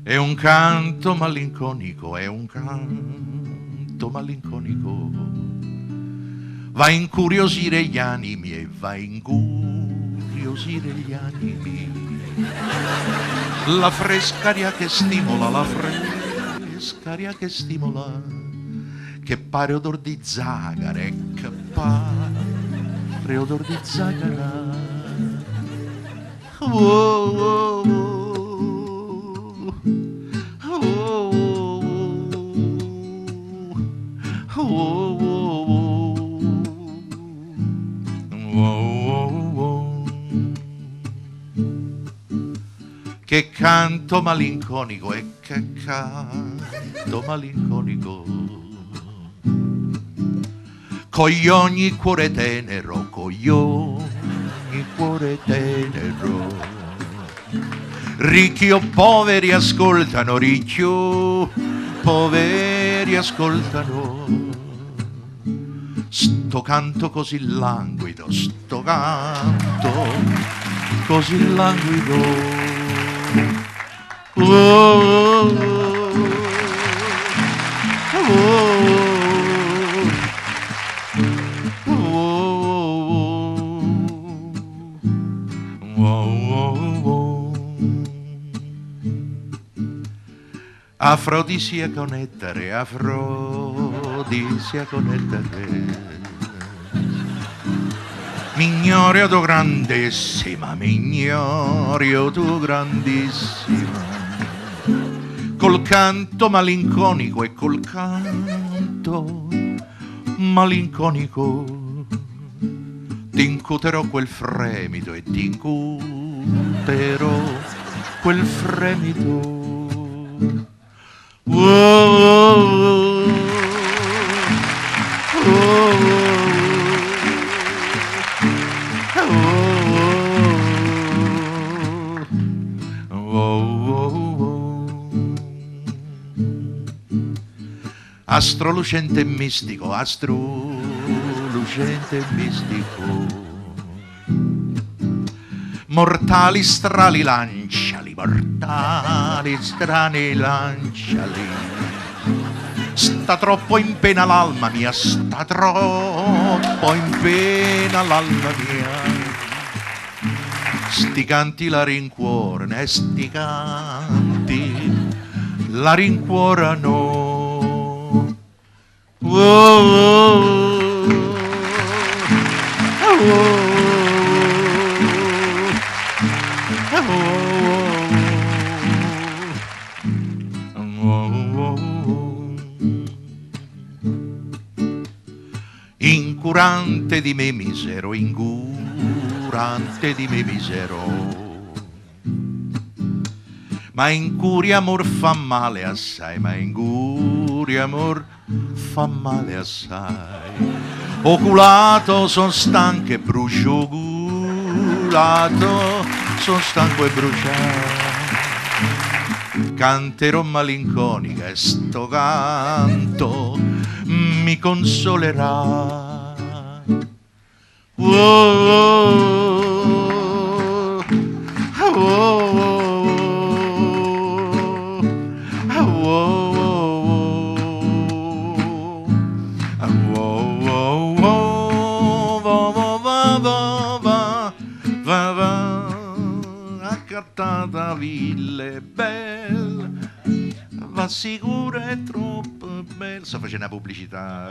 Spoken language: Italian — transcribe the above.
È un canto malinconico, è un canto malinconico. Va a incuriosire gli animi e va a incuriosire gli animi. La frescaria che stimola, la frescaria che stimola, che pare odor di zagara, che pare odor di zagara. Oh, oh, oh. Che canto malinconico e che canto malinconico, coglioni cuore tenero, coglioni cuore tenero. Ricchi o poveri ascoltano, ricchi o poveri ascoltano. Sto canto così languido, sto canto così languido. Oh, oh, oh, oh, oh, oh. Afrodisiaco nettare, afrodisiaco nettare. Mignorio tu grandissima, mignorio tu grandissima. Col canto malinconico e col canto malinconico t'incuterò quel fremito e t'incuterò quel fremito. Oh, oh, oh, oh. Astro lucente e mistico, astro lucente e mistico. Mortali strali lanciali, mortali strani lanciali. Sta troppo in pena l'alma mia, sta troppo in pena l'alma mia. Sti canti la rincuorano e sti canti la rincuorano. Oh, oh, oh, incurante di me misero, incurante di me misero. Ma incuria amor fa male assai, ma incuria amor fa male assai. Oculato son stanco e brucio, oculato son stanco e bruciato. Canterò malinconica e sto canto mi consolerà. Oh, oh, oh, oh. Accattata ville bella, va sicura e troppo bella. Sto facendo una pubblicità.